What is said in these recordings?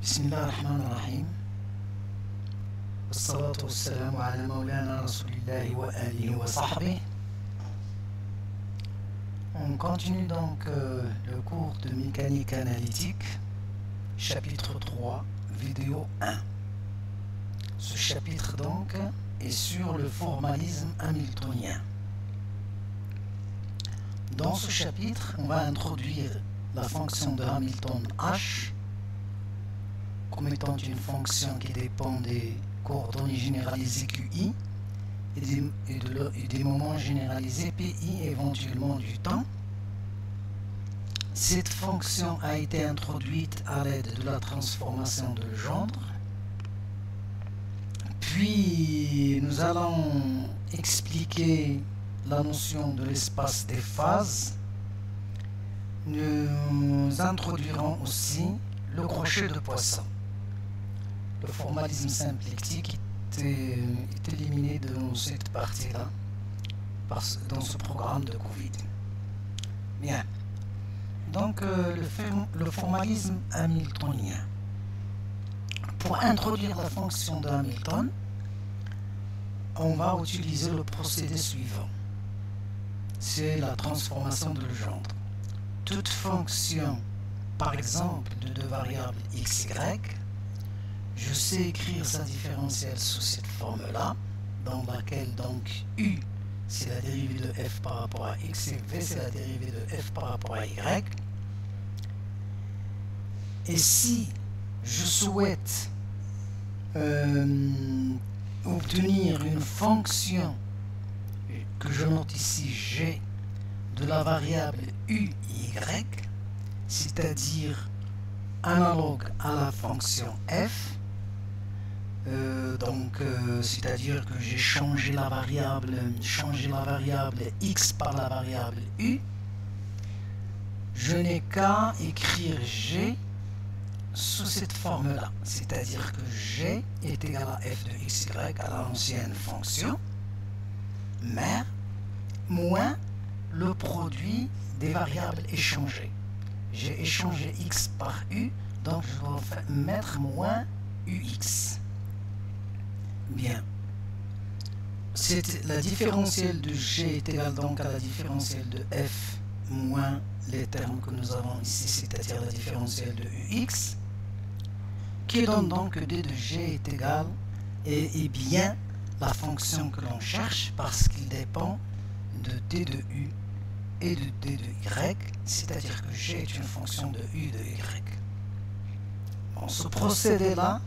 Bismillahirrahmanirrahim. Wassalatu wassalamu ala maulana rasulillahi wa alihi wa sahbihi. On continue donc le cours de mécanique analytique, chapitre 3, vidéo 1. Ce chapitre donc est sur le formalisme hamiltonien. Dans ce chapitre, on va introduire la fonction de Hamilton H comme étant une fonction qui dépend des coordonnées généralisées QI et des moments généralisés PI, éventuellement du temps. Cette fonction a été introduite à l'aide de la transformation de Legendre. Puis nous allons expliquer la notion de l'espace des phases. Nous introduirons aussi le crochet de Poisson. Le formalisme symplectique est éliminé dans cette partie-là, dans ce programme de Covid. Bien. Donc, le formalisme hamiltonien. Pour introduire la fonction de Hamilton, on va utiliser le procédé suivant. C'est la transformation de Legendre. Toute fonction, par exemple, de deux variables x, y, je sais écrire sa différentielle sous cette forme-là, dans laquelle donc u c'est la dérivée de f par rapport à x et v c'est la dérivée de f par rapport à y. Et si je souhaite obtenir une fonction que je note ici g de la variable u, y, c'est-à-dire analogue à la fonction f, c'est-à-dire que j'ai changé la variable x par la variable u, je n'ai qu'à écrire g sous cette forme-là, c'est-à-dire que g est égal à f de x, y à l'ancienne fonction, mais moins le produit des variables échangées. J'ai échangé x par u, donc je dois mettre moins ux. Bien. La différentielle de g est égale donc à la différentielle de f moins les termes que nous avons ici, c'est-à-dire la différentielle de ux, qui donne donc que d de g est égal et bien la fonction que l'on cherche parce qu'il dépend de d de u et de d de y, c'est-à-dire que g est une fonction de u de y. Bon, ce procédé-là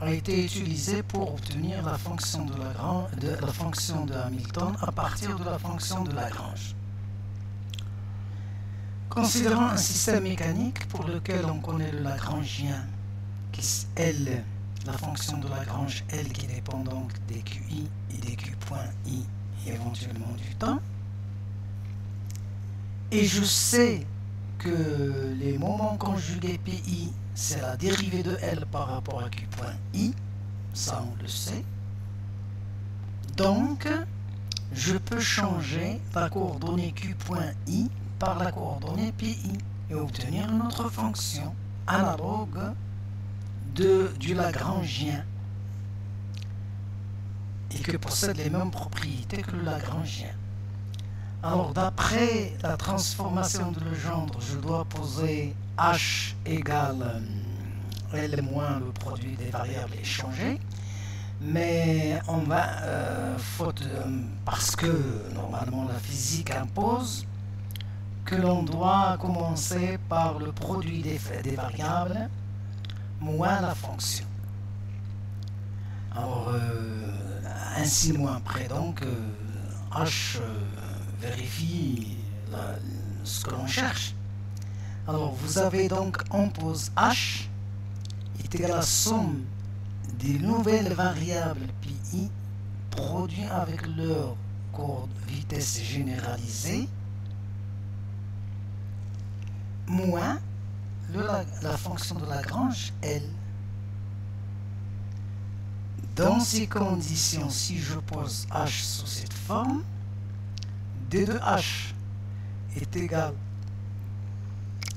a été utilisé pour obtenir la fonction de Hamilton à partir de la fonction de Lagrange. Considérons un système mécanique pour lequel on connaît le Lagrangien, qui est L, la fonction de Lagrange L qui dépend donc des QI et des Q point I et éventuellement du temps. Et je sais que les moments conjugués PI, c'est la dérivée de L par rapport à Q point I, ça on le sait. Donc, je peux changer la coordonnée Q point I par la coordonnée PI et obtenir une autre fonction analogue du Lagrangien et que possède les mêmes propriétés que le Lagrangien. Alors, d'après la transformation de Legendre, je dois poser h égale L moins le produit des variables échangées. Mais on va, parce que normalement la physique impose que l'on doit commencer par le produit des variables moins la fonction. Alors, ainsi moins près, donc, h vérifie ce que l'on cherche. Alors, vous avez donc, on pose h est égal à la somme des nouvelles variables pi produites avec leur vitesse généralisée moins la fonction de Lagrange L. Dans ces conditions, si je pose h sous cette forme, d de h est égal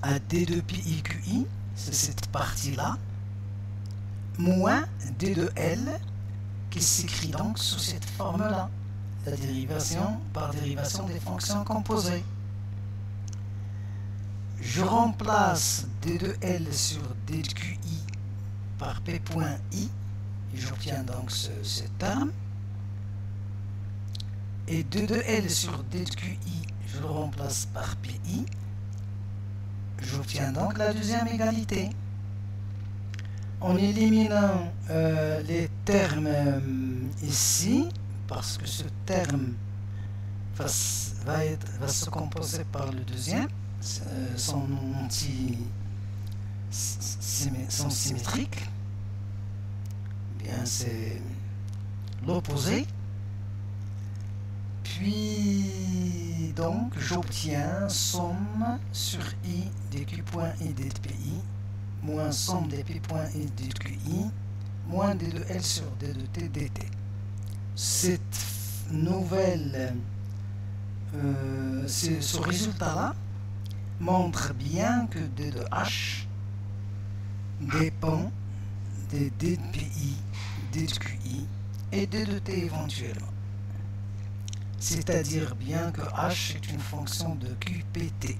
à d de pi QI c'est cette partie-là, moins d de L, qui s'écrit donc sous cette forme-là, la dérivation par dérivation des fonctions composées. Je remplace d de L sur d de QI par P point I, et j'obtiens donc ce terme. Et d de L sur d de QI, je le remplace par PI. J'obtiens donc la deuxième égalité. En éliminant les termes ici, parce que ce terme va se composer par le deuxième, sont symétriques, bien c'est l'opposé. Puis donc j'obtiens somme sur I de Q point I d de PI moins somme des P point I d de QI moins d de L sur d de T dt. Cette nouvelle, ce résultat-là montre bien que d de H dépend de d de PI, d de QI et d de T éventuellement. C'est-à-dire bien que H est une fonction de QPT.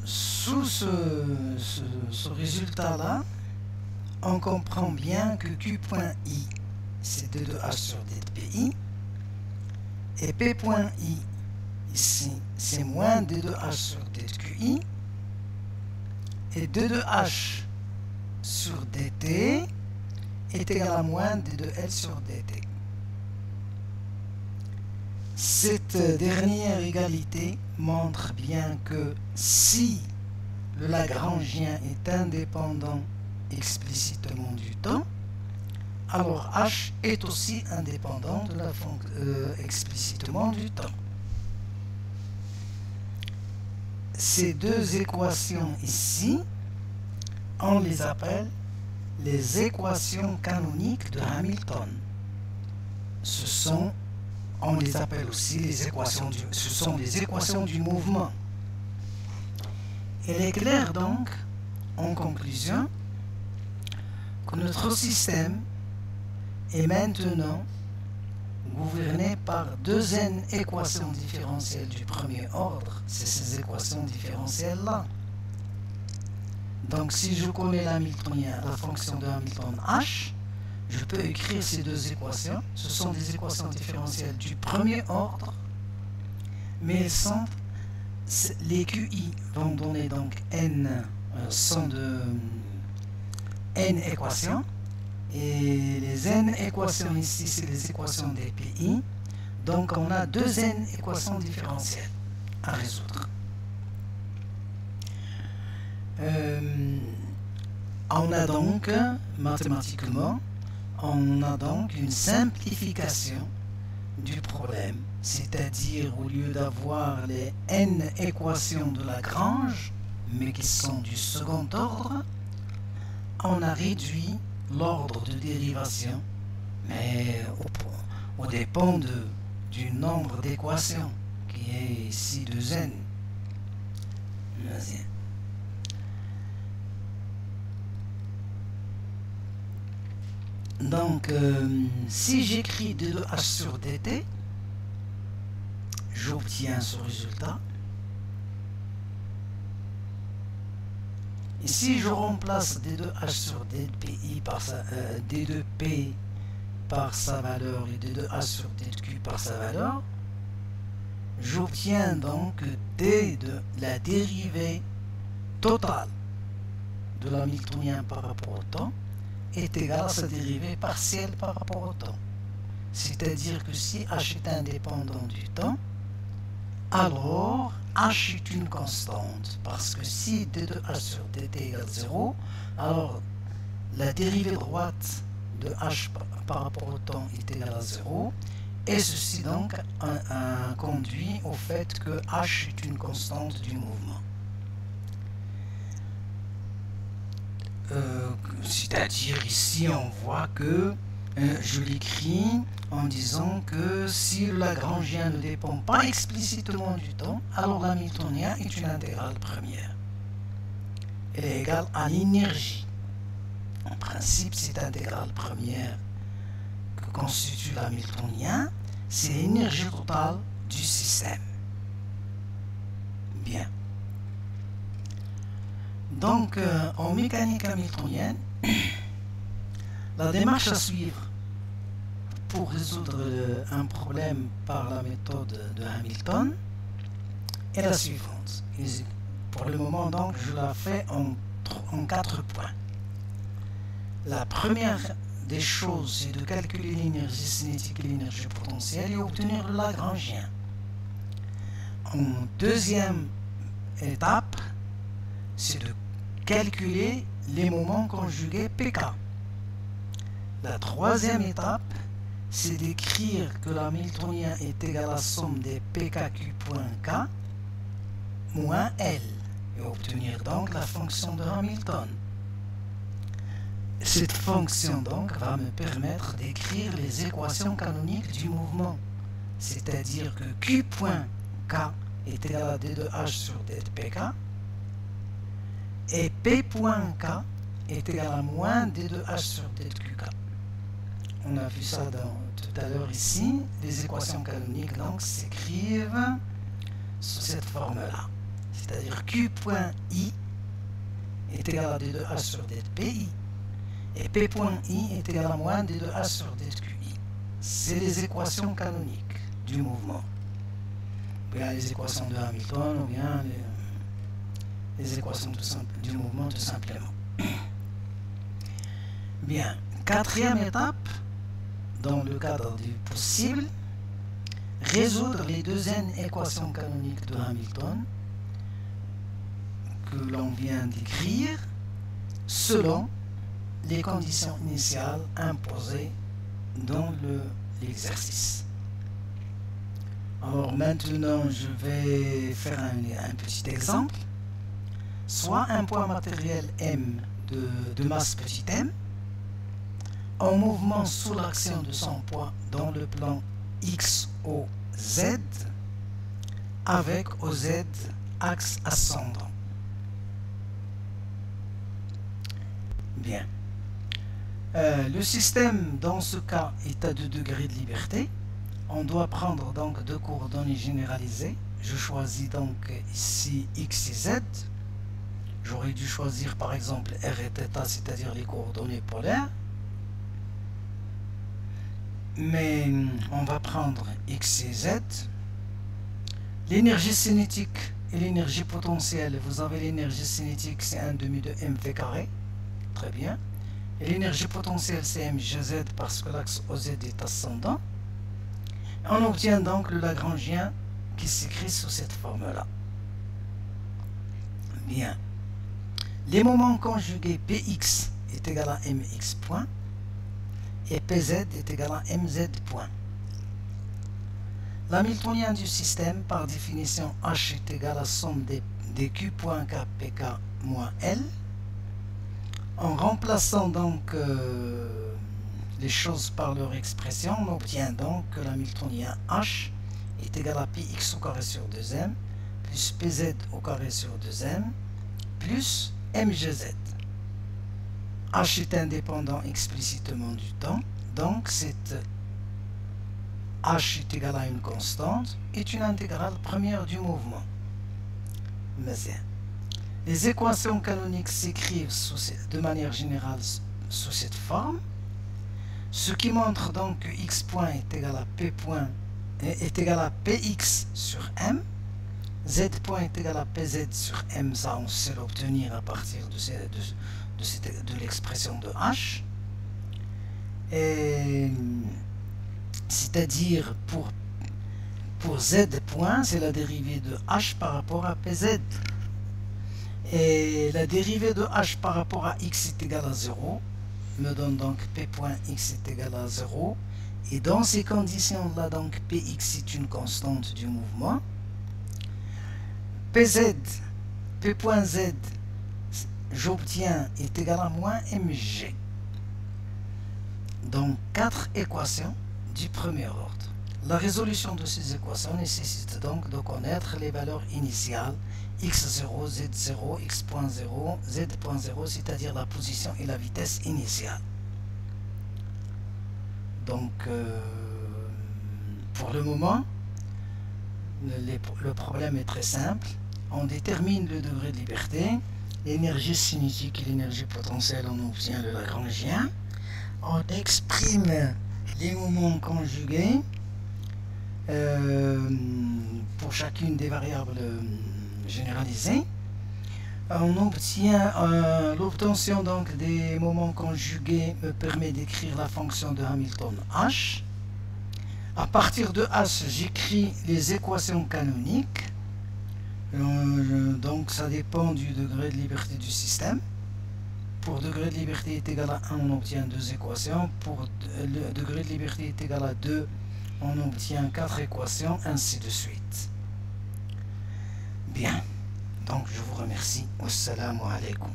Sous ce résultat-là, on comprend bien que Q point I, c'est d de H sur d de PI, et P point I, ici, c'est moins d de H sur d de QI, et d de H sur dt est égal à moins d de L sur dt. Cette dernière égalité montre bien que si le Lagrangien est indépendant explicitement du temps, alors H est aussi indépendant de la explicitement du temps. Ces deux équations ici, on les appelle les équations canoniques de Hamilton. On les appelle aussi les équations ce sont les équations du mouvement. Il est clair donc, en conclusion, que notre système est maintenant gouverné par deux n équations différentielles du premier ordre. C'est ces équations différentielles-là. Donc si je connais l'hamiltonien, la fonction de Hamilton H, je peux écrire ces deux équations. Ce sont des équations différentielles du premier ordre, mais les QI vont donner donc n, sont de n équations, et les n équations ici, c'est les équations des PI. Donc on a deux n équations différentielles à résoudre. On a donc, mathématiquement, on a donc une simplification du problème, c'est-à-dire au lieu d'avoir les n équations de Lagrange, mais qui sont du second ordre, on a réduit l'ordre de dérivation, mais au dépend du nombre d'équations, qui est ici 2n. Vas-y. Donc, si j'écris d de H sur dt, j'obtiens ce résultat. Et si je remplace d de H sur d de PI par d de P par sa valeur et d de H sur d de Q par sa valeur, j'obtiens donc d de la dérivée totale de l'hamiltonien par rapport au temps est égal à sa dérivée partielle par rapport au temps. C'est-à-dire que si h est indépendant du temps, alors h est une constante. Parce que si d de h sur dt égale 0, alors la dérivée droite de h par rapport au temps est égale à 0. Et ceci donc conduit au fait que h est une constante du mouvement. C'est-à-dire ici on voit que je l'écris en disant que si le Lagrangien ne dépend pas explicitement du temps, alors l'hamiltonien est une intégrale première. Elle est égale à l'énergie. En principe, cette intégrale première que constitue l'hamiltonien, c'est l'énergie totale du système. Bien. Donc, en mécanique hamiltonienne, la démarche à suivre pour résoudre un problème par la méthode de Hamilton est la suivante. Pour le moment, donc, je la fais en 4 points. La première des choses, c'est de calculer l'énergie cinétique et l'énergie potentielle et obtenir le Lagrangien. En deuxième étape, c'est de calculer les moments conjugués pk. La troisième étape, c'est d'écrire que l'hamiltonien est égal à la somme des pkq.k moins L et obtenir donc la fonction de Hamilton. Cette fonction donc va me permettre d'écrire les équations canoniques du mouvement, c'est-à-dire que q.k est égal à d de h sur d de pk et p.k est égal à moins d de h sur d de qk. On a vu ça tout à l'heure ici. Les équations canoniques donc s'écrivent sous cette forme-là. C'est-à-dire Q.I est égal à d de h sur d de pi et P.I est égal à moins d de h sur d de QI. C'est les équations canoniques du mouvement. Ou bien les équations de Hamilton, ou bien les équations du mouvement tout simplement. Bien, quatrième étape, dans le cadre du possible, résoudre les deux équations canoniques de Hamilton que l'on vient d'écrire selon les conditions initiales imposées dans l'exercice. Alors maintenant, je vais faire un petit exemple. Soit un point matériel M de masse petit m, en mouvement sous l'action de son poids dans le plan XOZ avec OZ axe ascendant. Bien. Le système dans ce cas est à 2 degrés de liberté. On doit prendre donc deux coordonnées généralisées. Je choisis donc ici X et Z. J'aurais dû choisir par exemple R et θ, c'est-à-dire les coordonnées polaires. Mais on va prendre X et Z. L'énergie cinétique et l'énergie potentielle, vous avez l'énergie cinétique, c'est 1 demi de mv carré. Très bien. Et l'énergie potentielle, c'est mgz parce que l'axe OZ est ascendant. On obtient donc le Lagrangien qui s'écrit sous cette forme-là. Bien. Les moments conjugués Px est égal à mx point et Pz est égal à mz point. L'hamiltonien du système, par définition, H est égal à la somme des Q.K pk moins L. En remplaçant donc les choses par leur expression, on obtient donc que l'hamiltonien H est égal à Px au carré sur 2m plus Pz au carré sur 2m plus mgz. H est indépendant explicitement du temps, donc cette H est égal à une constante est une intégrale première du mouvement. Mais les équations canoniques s'écrivent de manière générale sous cette forme, ce qui montre donc que x point est égal à p point est égal à px sur m, z point est égal à pz sur m, ça on sait l'obtenir à partir de l'expression de h, c'est-à-dire pour z point, c'est la dérivée de h par rapport à pz. Et la dérivée de h par rapport à x est égale à 0, me donne donc p.x est égal à 0. Et dans ces conditions-là, donc px est une constante du mouvement. Pz, p.z, j'obtiens est égal à moins mg. donc 4 équations du premier ordre. La résolution de ces équations nécessite donc de connaître les valeurs initiales x0, z0, x.0, z.0, c'est-à-dire la position et la vitesse initiale. Donc, pour le moment, le problème est très simple. On détermine le degré de liberté, l'énergie cinétique et l'énergie potentielle, on obtient le Lagrangien. On exprime les moments conjugués pour chacune des variables généralisées. On obtient l'obtention donc des moments conjugués me permet d'écrire la fonction de Hamilton H. À partir de H, j'écris les équations canoniques. Donc ça dépend du degré de liberté du système. Pour degré de liberté est égal à 1, on obtient 2 équations. Pour le degré de liberté est égal à 2, on obtient 4 équations, ainsi de suite. Bien. Donc je vous remercie. Wassalamu alaikum.